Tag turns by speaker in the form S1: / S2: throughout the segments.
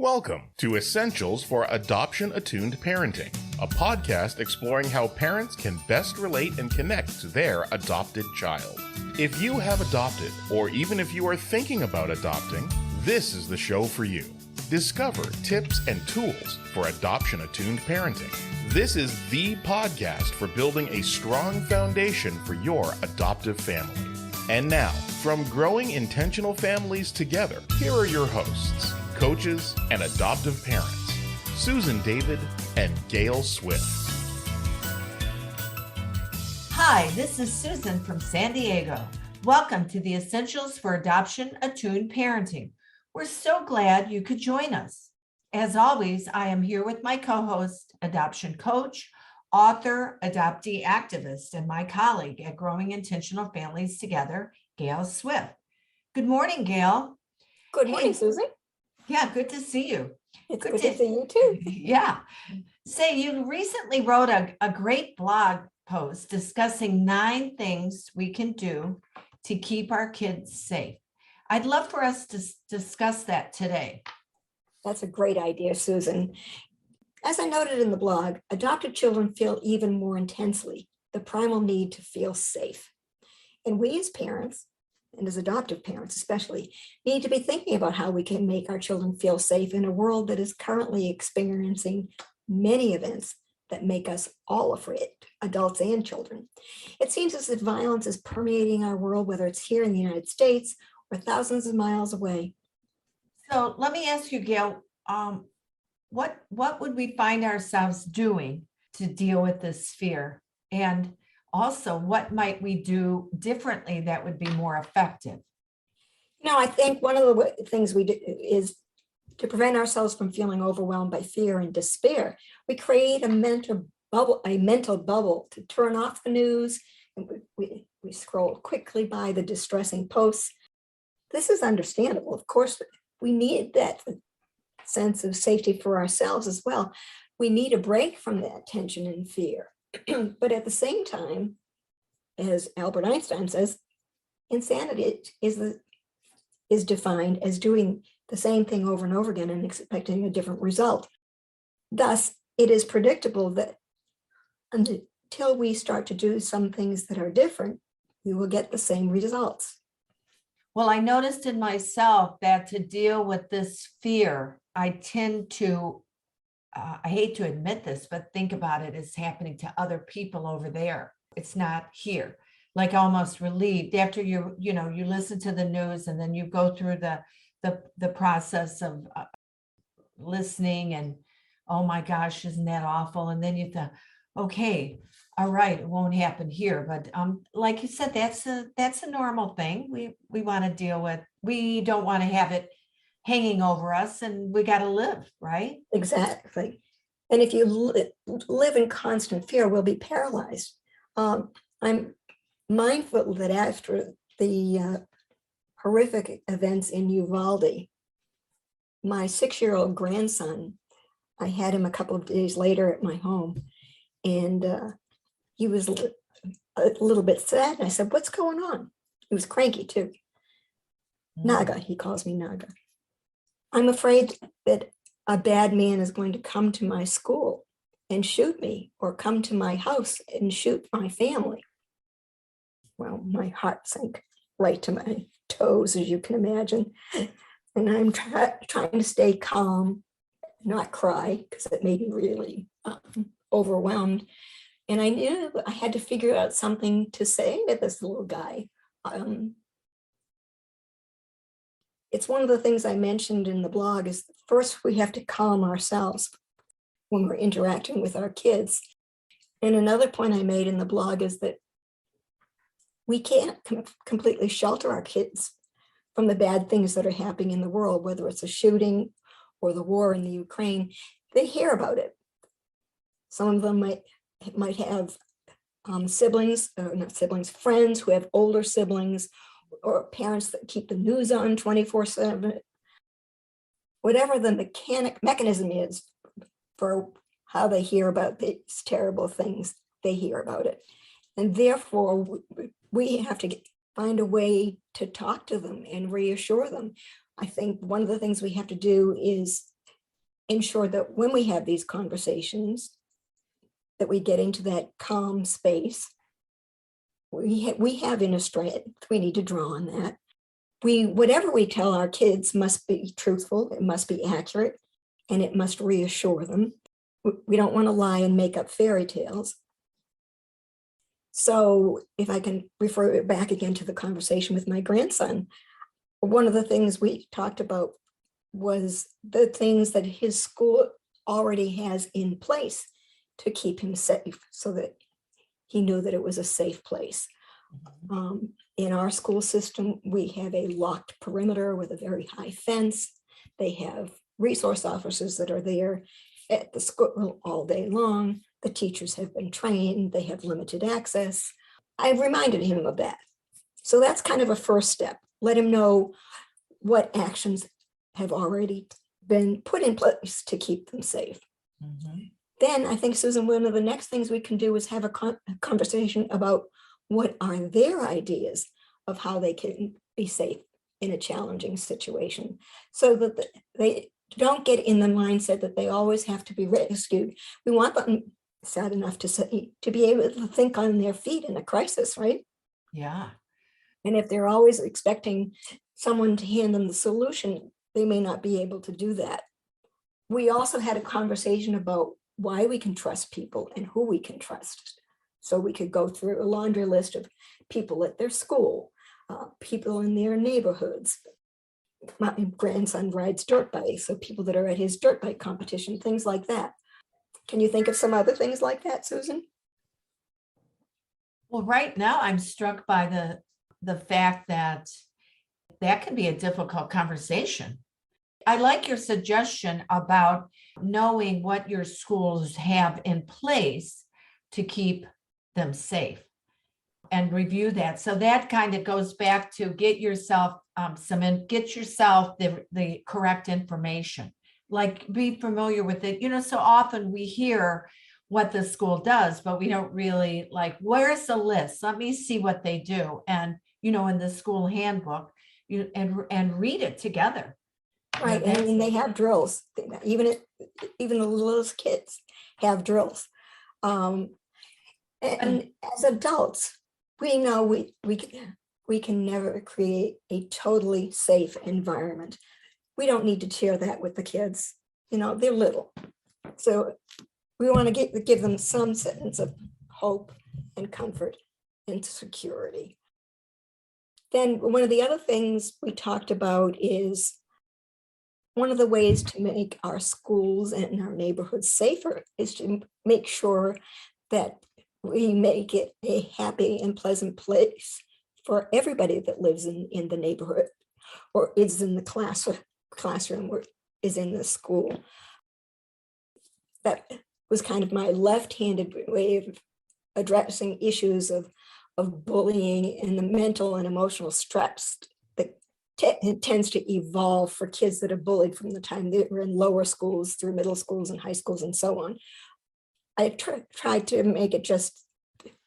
S1: Welcome to Essentials for Adoption Attuned Parenting, a podcast exploring how parents can best relate and connect to their adopted child. If you have adopted, or even if you are thinking about adopting, this is the show for you. Discover tips and tools for adoption attuned parenting. This is the podcast for building a strong foundation for your adoptive family. And now, from growing intentional families together, here are your hosts, coaches and adoptive parents, Susan, David, and Gayle Swift.
S2: Hi, this is Susan from San Diego. Welcome to the Essentials for Adoption Attuned Parenting. We're so glad you could join us. As always, I am here with my co-host, adoption coach, author, adoptee activist, and my colleague at Growing Intentional Families Together, Gayle Swift. Good morning, Gayle.
S3: Good morning, Susan.
S2: Yeah, good to see you.
S3: It's good to see you too.
S2: Yeah. Say, you recently wrote a great blog post discussing 9 things we can do to keep our kids safe. I'd love for us to discuss that today.
S3: That's a great idea, Susan. As I noted in the blog, adopted children feel even more intensely the primal need to feel safe. And we as parents, and as adoptive parents especially, need to be thinking about how we can make our children feel safe in a world that is currently experiencing many events that make us all afraid, adults and children. It seems as if violence is permeating our world, whether it's here in the United States or thousands of miles away.
S2: So let me ask you, Gayle, what would we find ourselves doing to deal with this fear? And also, what might we do differently that would be more effective?
S3: I think one of the things we do is to prevent ourselves from feeling overwhelmed by fear and despair. We create a mental bubble to turn off the news, and we scroll quickly by the distressing posts. This is understandable. Of course, we need that sense of safety for ourselves as well. We need a break from that tension and fear. But at the same time, as Albert Einstein says, insanity is defined as doing the same thing over and over again and expecting a different result. Thus, it is predictable that until we start to do some things that are different, we will get the same results.
S2: Well, I noticed in myself that to deal with this fear, I tend to I hate to admit this, but think about it as happening to other people over there. It's not here. Like almost relieved after you listen to the news and then you go through the process of listening and, oh my gosh, isn't that awful? And then you think, okay, all right, it won't happen here. But like you said, that's a normal thing. We want to deal with. We don't want to have it hanging over us, and we got to live, right?
S3: Exactly. And if you live in constant fear, we'll be paralyzed. I'm mindful that after the horrific events in Uvalde, my 6-year-old grandson, I had him a couple of days later at my home, and he was a little bit sad. And I said, "What's going on?" He was cranky too. Naga, he calls me Naga. "I'm afraid that a bad man is going to come to my school and shoot me, or come to my house and shoot my family." Well, my heart sank right to my toes, as you can imagine. And I'm trying to stay calm, not cry, because it made me really overwhelmed. And I knew I had to figure out something to say to this little guy. It's one of the things I mentioned in the blog is first we have to calm ourselves when we're interacting with our kids. And another point I made in the blog is that we can't completely shelter our kids from the bad things that are happening in the world, whether it's a shooting or the war in the Ukraine. They hear about it. Some of them might have friends who have older siblings, or parents that keep the news on 24/7. Whatever the mechanism is for how they hear about these terrible things, they hear about it. And therefore, we have to find a way to talk to them and reassure them. I think one of the things we have to do is ensure that when we have these conversations, that we get into that calm space. We have inner strength. We need to draw on that. Whatever we tell our kids must be truthful, it must be accurate, and it must reassure them. We don't want to lie and make up fairy tales. So if I can refer it back again to the conversation with my grandson, one of the things we talked about was the things that his school already has in place to keep him safe, so that he knew that it was a safe place. In our school system, we have a locked perimeter with a very high fence. They have resource officers that are there at the school all day long. The teachers have been trained. They have limited access. I've reminded him of that. So that's kind of a first step. Let him know what actions have already been put in place to keep them safe. Then I think, Susan, one of the next things we can do is have a conversation about what are their ideas of how they can be safe in a challenging situation, so that they don't get in the mindset that they always have to be rescued. We want them, sad enough to say, to be able to think on their feet in a crisis, right?
S2: Yeah.
S3: And if they're always expecting someone to hand them the solution, they may not be able to do that. We also had a conversation about why we can trust people and who we can trust. So we could go through a laundry list of people at their school, people in their neighborhoods. My grandson rides dirt bikes, so people that are at his dirt bike competition, things like that. Can you think of some other things like that, Susan?
S2: Well, right now I'm struck by the fact that can be a difficult conversation. I like your suggestion about knowing what your schools have in place to keep them safe and review that. So that kind of goes back to get yourself the correct information, like be familiar with it. So often we hear what the school does, but we don't really where's the list? Let me see what they do. And, in the school handbook, and read it together.
S3: Right, and they have drills. Even the littlest kids have drills. And as adults, we know we can never create a totally safe environment. We don't need to share that with the kids. They're little, so we want to give them some sense of hope and comfort and security. Then one of the other things we talked about is one of the ways to make our schools and our neighborhoods safer is to make sure that we make it a happy and pleasant place for everybody that lives in the neighborhood or is in the classroom or is in the school. That was kind of my left-handed way of addressing issues of bullying and the mental and emotional stress that it tends to evolve for kids that are bullied from the time they were in lower schools through middle schools and high schools and so on. I tried to make it just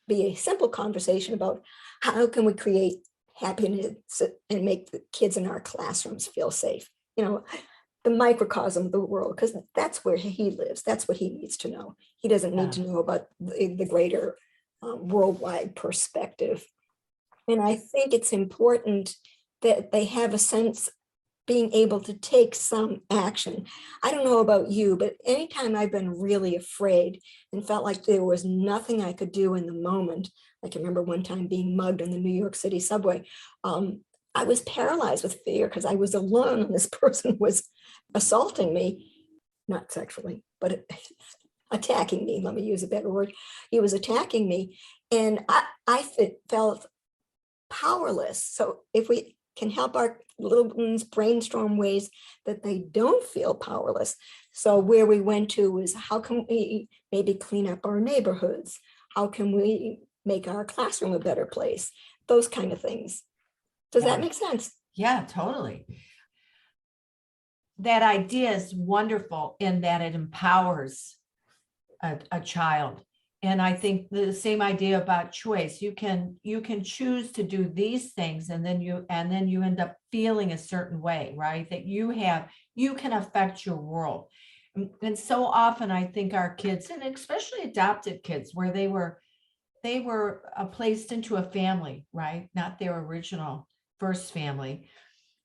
S3: be a simple conversation about how can we create happiness and make the kids in our classrooms feel safe, the microcosm of the world, because that's where he lives. That's what he needs to know. He doesn't need to know about the greater worldwide perspective. And I think it's important that they have a sense being able to take some action. I don't know about you, but anytime I've been really afraid and felt like there was nothing I could do in the moment, I can remember one time being mugged on the New York City subway. I was paralyzed with fear because I was alone and this person was assaulting me, not sexually, but attacking me. Let me use a better word. He was attacking me and I felt powerless. So if we can help our little ones brainstorm ways that they don't feel powerless. So where we went to was how can we maybe clean up our neighborhoods? How can we make our classroom a better place? Those kind of things. Does that make sense?
S2: Yeah, totally. That idea is wonderful in that it empowers a child. And I think the same idea about choice. You can choose to do these things, and then you end up feeling a certain way, right? That you can affect your world. And so often I think our kids, and especially adopted kids, where they were placed into a family, right? Not their original first family.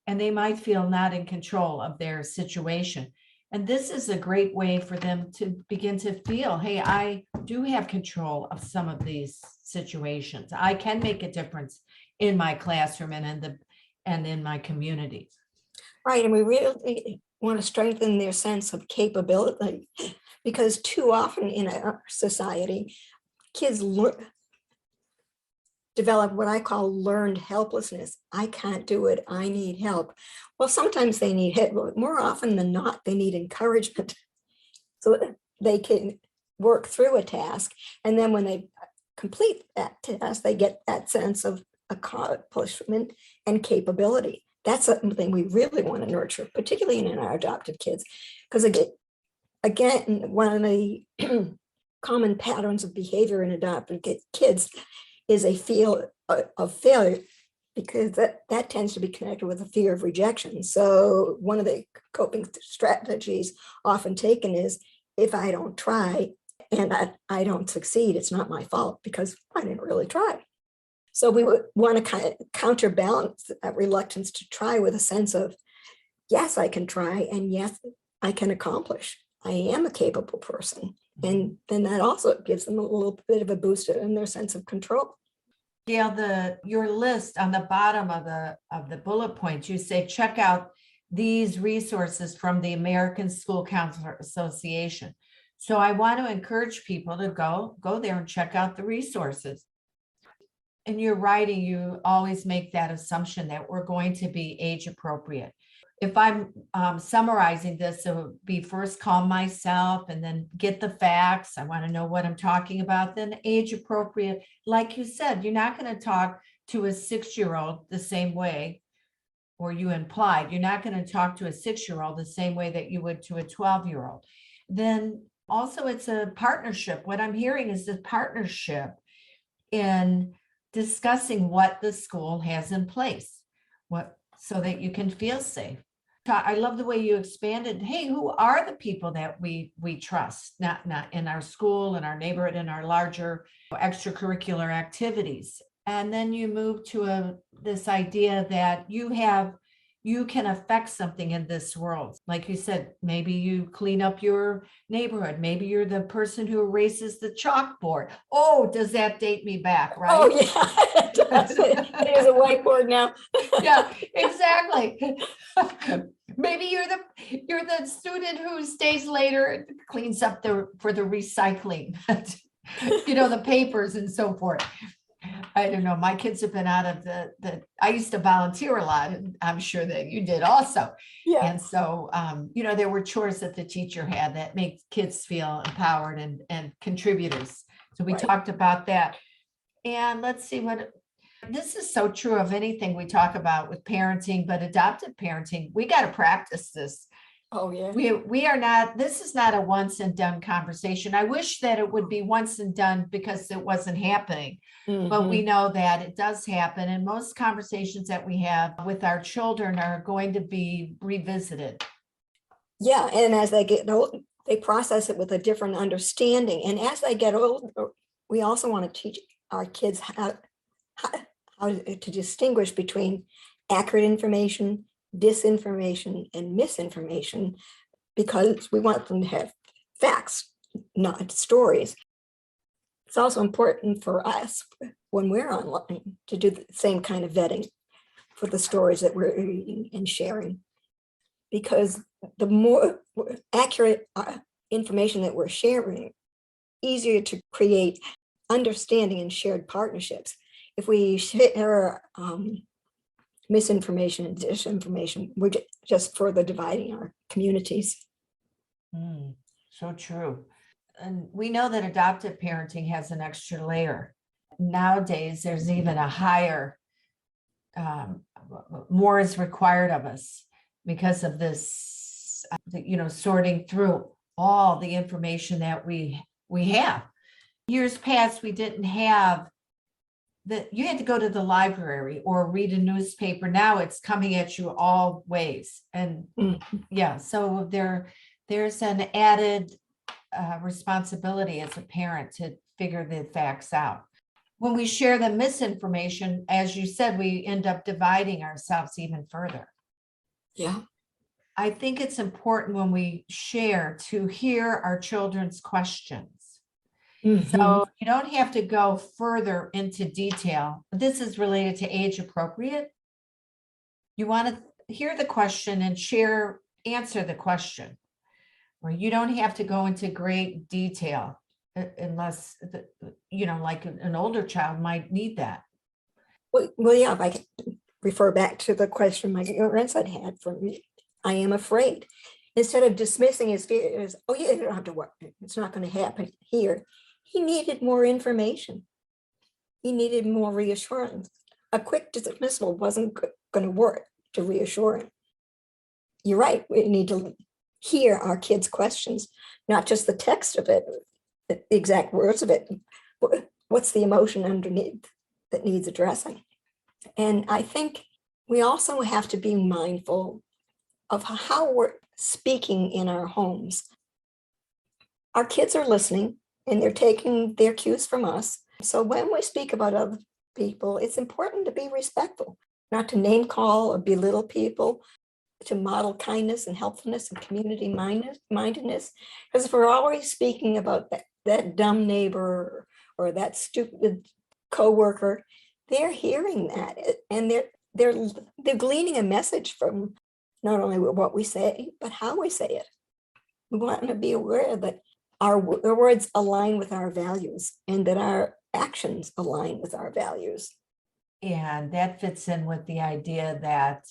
S2: And they might feel not in control of their situation. And this is a great way for them to begin to feel, hey, I do have control of some of these situations. I can make a difference in my classroom and in my community.
S3: Right, and we really want to strengthen their sense of capability, because too often in our society, kids develop what I call learned helplessness. I can't do it. I need help. Well, sometimes they need help, but more often than not, they need encouragement so that they can work through a task. And then when they complete that task, they get that sense of accomplishment and capability. That's something we really want to nurture, particularly in our adopted kids. Because again, one of the common patterns of behavior in adopted kids is a fear of failure, because that tends to be connected with a fear of rejection. So one of the coping strategies often taken is, if I don't try and I don't succeed, it's not my fault because I didn't really try. So we would want to kind of counterbalance that reluctance to try with a sense of, yes, I can try, and yes, I can accomplish. I am a capable person. And then that also gives them a little bit of a boost in their sense of control.
S2: Gayle, your list on the bottom of the bullet points, you say, check out these resources from the American School Counselor Association. So I want to encourage people to go there and check out the resources. In your writing, you always make that assumption that we're going to be age appropriate. If I'm summarizing this, it would be first calm myself and then get the facts. I want to know what I'm talking about. Then age appropriate. Like you said, you're not going to talk to a 6-year-old the same way, or you implied, you're not going to talk to a 6-year-old the same way that you would to a 12-year-old. Then also it's a partnership. What I'm hearing is the partnership in discussing what the school has in place, so that you can feel safe. I love the way you expanded. Hey, who are the people that we trust, not in our school, in our neighborhood, in our larger extracurricular activities. And then you move to this idea that you can affect something in this world. Like you said, maybe you clean up your neighborhood. Maybe you're the person who erases the chalkboard. Oh, does that date me back, right?
S3: Oh, yeah, it does. There's a whiteboard now.
S2: Yeah, exactly. Maybe you're the student who stays later and cleans up for the recycling, the papers and so forth. I don't know. My kids have been out of I used to volunteer a lot, and I'm sure that you did also.
S3: Yeah.
S2: And so, there were chores that the teacher had that make kids feel empowered and contributors. So we talked about that. And let's see this is so true of anything we talk about with parenting, but adoptive parenting, we got to practice this.
S3: Oh, yeah.
S2: This is not a once and done conversation. I wish that it would be once and done because it wasn't happening, but we know that it does happen. And most conversations that we have with our children are going to be revisited.
S3: Yeah, and as they get old, they process it with a different understanding. And as they get older, we also want to teach our kids how to distinguish between accurate information, disinformation, and misinformation, because we want them to have facts, not stories. It's also important for us when we're online to do the same kind of vetting for the stories that we're reading and sharing, because the more accurate information that we're sharing, easier to create understanding and shared partnerships. If we share misinformation and disinformation, we're just further dividing our communities.
S2: So true. And we know that adoptive parenting has an extra layer. Nowadays, there's even a higher, more is required of us because of this, sorting through all the information that we have. Years past, we didn't have that. You had to go to the library or read a newspaper. Now it's coming at you all ways. And so there's an added responsibility as a parent to figure the facts out. When we share the misinformation, as you said, we end up dividing ourselves even further.
S3: Yeah.
S2: I think it's important when we share to hear our children's questions. So you don't have to go further into detail. This is related to age appropriate. You want to hear the question and answer the question, where you don't have to go into great detail unless, like an older child might need that.
S3: Well, yeah, if I can refer back to the question my grandson had for me, I am afraid. Instead of dismissing his fear as, oh yeah, you don't have to worry, it's not going to happen here. He needed more information. He needed more reassurance. A quick dismissal wasn't going to work to reassure him. You're right, we need to hear our kids' questions, not just the text of it, the exact words of it. What's the emotion underneath that needs addressing? And I think we also have to be mindful of how we're speaking in our homes. Our kids are listening and they're taking their cues from us. So when we speak about other people, it's important to be respectful, not to name call or belittle people, to model kindness and helpfulness and community mindedness. Because if we're always speaking about that dumb neighbor or that stupid coworker, they're hearing that and they're gleaning a message from not only what we say, but how we say it. We want to be aware that our words align with our values and that our actions align with our values.
S2: And that fits in with the idea that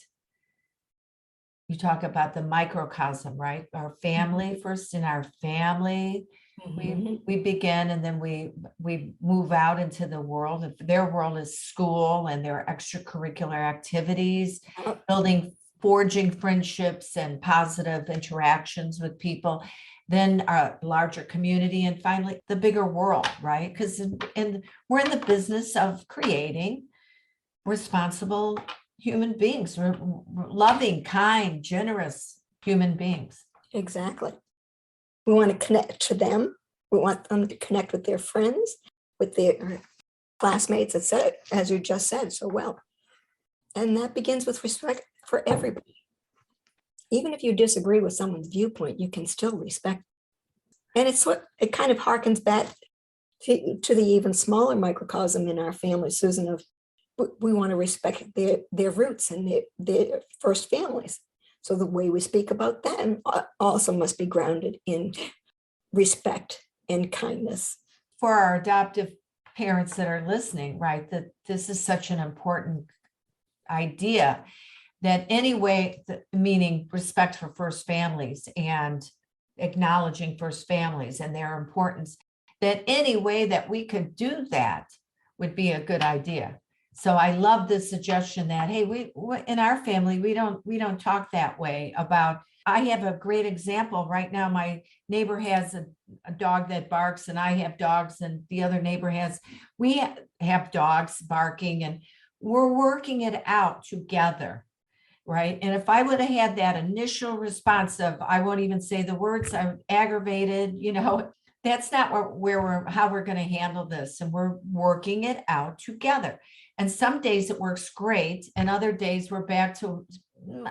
S2: you talk about the microcosm, right? Our family, first in our family, we begin, and then we move out into the world. If their world is school and their extracurricular activities, forging friendships and positive interactions with people, then our larger community, and finally the bigger world, right? Because we're in the business of creating responsible human beings. We're loving, kind, generous human beings.
S3: Exactly. We want to connect to them. We want them to connect with their friends, with their classmates, etc., as you just said so well. And that begins with respect for everybody. Even if you disagree with someone's viewpoint, you can still respect. And it kind of harkens back to the even smaller microcosm in our family, Susan, of we want to respect their roots and their first families. So the way we speak about them also must be grounded in respect and kindness.
S2: For our adoptive parents that are listening, right, that this is such an important idea, that anyway, meaning respect for first families and acknowledging first families and their importance, that any way that we could do that would be a good idea. So I love this suggestion that, hey, we in our family, we don't talk that way about. I have a great example right now. My neighbor has a dog that barks, and I have dogs, and the other neighbor we have dogs barking, and we're working it out together, right? And if I would have had that initial response of, I won't even say the words, I'm aggravated, that's not how we're going to handle this. And we're working it out together. And some days it works great, and other days we're back to,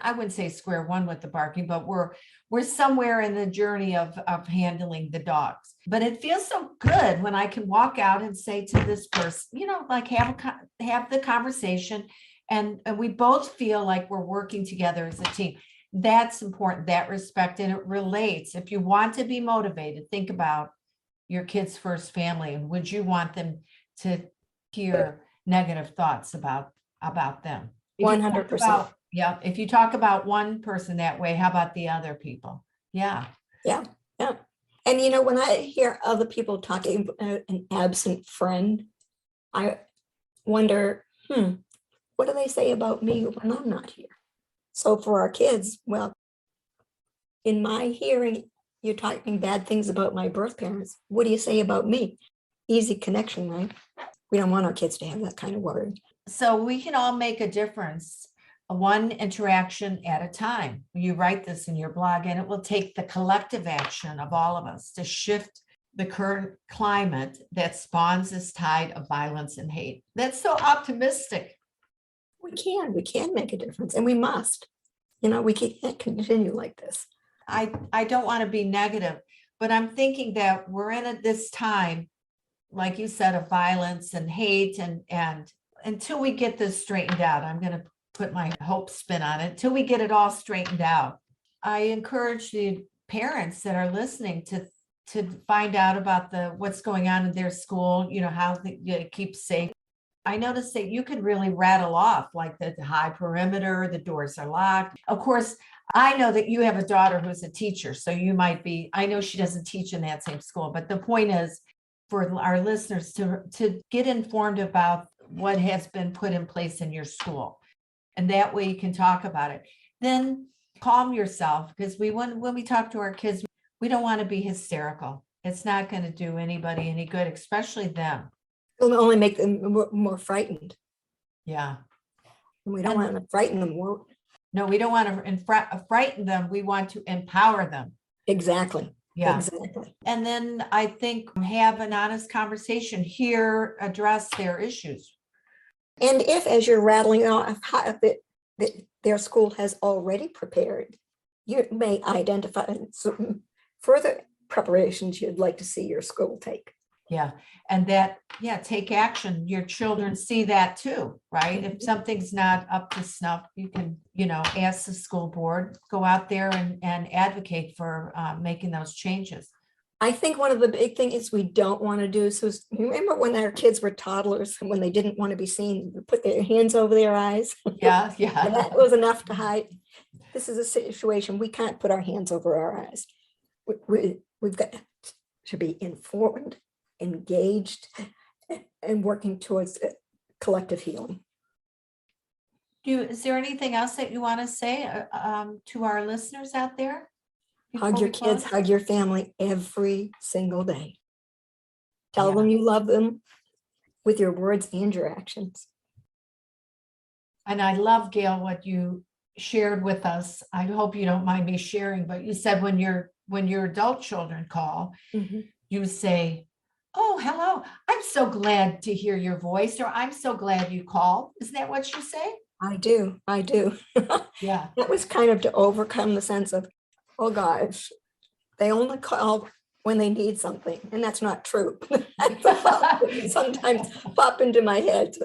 S2: I wouldn't say square one with the barking, but we're somewhere in the journey of handling the dogs. But it feels so good when I can walk out and say to this person, like have the conversation, and we both feel like we're working together as a team. That's important, that respect, and it relates. If you want to be motivated, think about your kid's first family, and would you want them to hear negative thoughts about them?
S3: 100%.
S2: Yeah. If you talk about one person that way, how about the other people? Yeah.
S3: Yeah. And when I hear other people talking about an absent friend, I wonder, what do they say about me when I'm not here? So for our kids, well, in my hearing, you're talking bad things about my birth parents. What do you say about me? Easy connection, right? We don't want our kids to have that kind of worry.
S2: So we can all make a difference one interaction at a time. You write this in your blog, and it will take the collective action of all of us to shift the current climate that spawns this tide of violence and hate. That's so optimistic.
S3: We can make a difference, and we must. We can't continue like this.
S2: I don't want to be negative, but I'm thinking that we're in this time, like you said, of violence and hate, and until we get this straightened out, I'm going to put my hope spin on it, until we get it all straightened out. I encourage the parents that are listening to find out about what's going on in their school, how they keep safe. I noticed that you can really rattle off like the high perimeter, the doors are locked. Of course, I know that you have a daughter who's a teacher, so you might be, I know she doesn't teach in that same school, but the point is for our listeners to get informed about what has been put in place in your school. And that way you can talk about it. Then calm yourself, because when we talk to our kids, we don't want to be hysterical. It's not going to do anybody any good, especially them.
S3: It'll only make them more frightened.
S2: Yeah.
S3: And we don't want to frighten them more.
S2: No, we don't want to frighten them. We want to empower them.
S3: Exactly.
S2: Yeah.
S3: Exactly.
S2: And then I think have an honest conversation here, address their issues.
S3: And if, as you're rattling off that their school has already prepared, you may identify some further preparations you'd like to see your school take.
S2: Yeah. And take action. Your children see that too, right? If something's not up to snuff, you can, ask the school board, go out there and advocate for making those changes.
S3: I think one of the big things we don't want to do, so remember when our kids were toddlers and when they didn't want to be seen, put their hands over their eyes?
S2: Yeah.
S3: And that was enough to hide. This is a situation we can't put our hands over our eyes. We've got to be informed, engaged, and working towards collective healing.
S2: Is there anything else that you want to say to our listeners out there?
S3: Hug your kids, hug your family every single day. Tell them you love them with your words and your actions.
S2: And I love, Gayle, what you shared with us. I hope you don't mind me sharing, but you said when your adult children call, you say, "Oh, hello, I'm so glad to hear your voice," or "I'm so glad you called." Isn't that what you say?
S3: I do.
S2: Yeah.
S3: That was kind of to overcome the sense of, oh gosh, they only call when they need something. And that's not true. Sometimes pop into my head.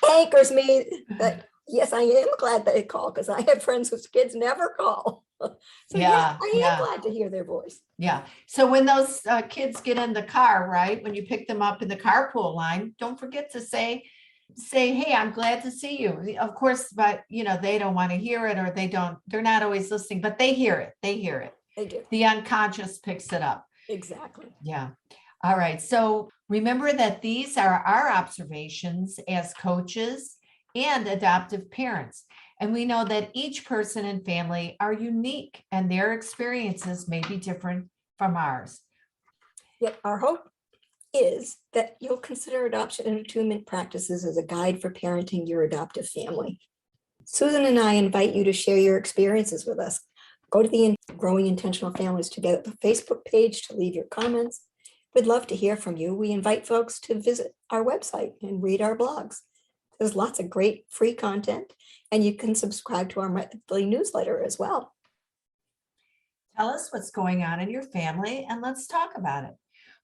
S3: Anchors me that, yes, I am glad they call, because I have friends whose kids never call. So I am glad to hear their voice.
S2: Yeah. So when those kids get in the car, right, when you pick them up in the carpool line, don't forget to say, "Hey, I'm glad to see you." Of course, but they don't want to hear it, or they're not always listening, but they hear it.
S3: They do.
S2: The unconscious picks it up.
S3: Exactly.
S2: Yeah. All right. So remember that these are our observations as coaches and adoptive parents. And we know that each person and family are unique, and their experiences may be different from ours.
S3: Yet our hope is that you'll consider adoption and attunement practices as a guide for parenting your adoptive family. Susan and I invite you to share your experiences with us. Go to the Growing Intentional Families Together Facebook page to leave your comments. We'd love to hear from you. We invite folks to visit our website and read our blogs. There's lots of great free content, and you can subscribe to our monthly newsletter as well.
S2: Tell us what's going on in your family, and let's talk about it.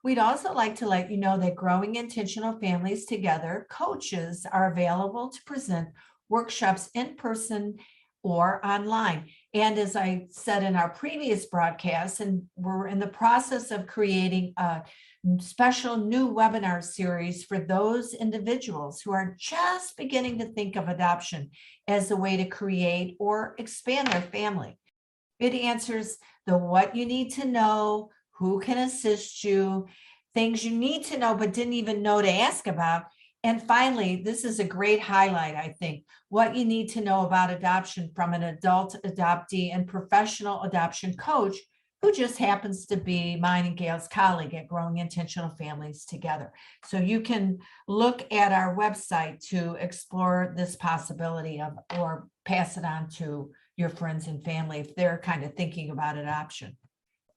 S2: We'd also like to let you know that Growing Intentional Families Together coaches are available to present workshops in person or online. And as I said in our previous broadcast, and we're in the process of creating a special new webinar series for those individuals who are just beginning to think of adoption as a way to create or expand their family. It answers the what you need to know, who can assist you, things you need to know but didn't even know to ask about. And finally, this is a great highlight, I think, what you need to know about adoption from an adult adoptee and professional adoption coach who just happens to be mine and Gayle's colleague at Growing Intentional Families Together. So you can look at our website to explore this possibility of, or pass it on to your friends and family if they're kind of thinking about adoption.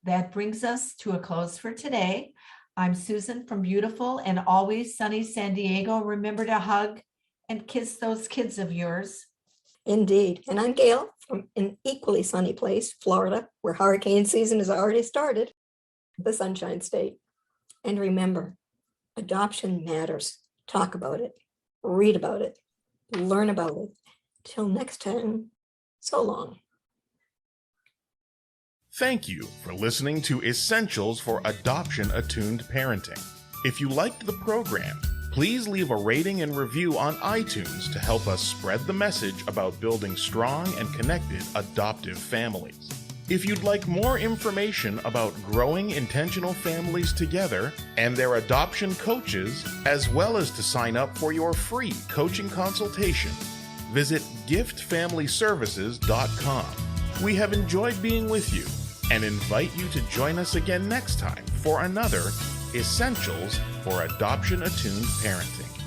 S2: That brings us to a close for today. I'm Susan from beautiful and always sunny San Diego. Remember to hug and kiss those kids of yours.
S3: Indeed. And I'm Gail from an equally sunny place, Florida, where hurricane season has already started, the Sunshine State. And remember, adoption matters. Talk about it, read about it, learn about it. Till next time, so long.
S1: Thank you for listening to Essentials for Adoption Attuned Parenting. If you liked the program, please leave a rating and review on iTunes to help us spread the message about building strong and connected adoptive families. If you'd like more information about growing intentional families together and their adoption coaches, as well as to sign up for your free coaching consultation, visit giftfamilyservices.com. We have enjoyed being with you and invite you to join us again next time for another Essentials for Adoption Attuned Parenting.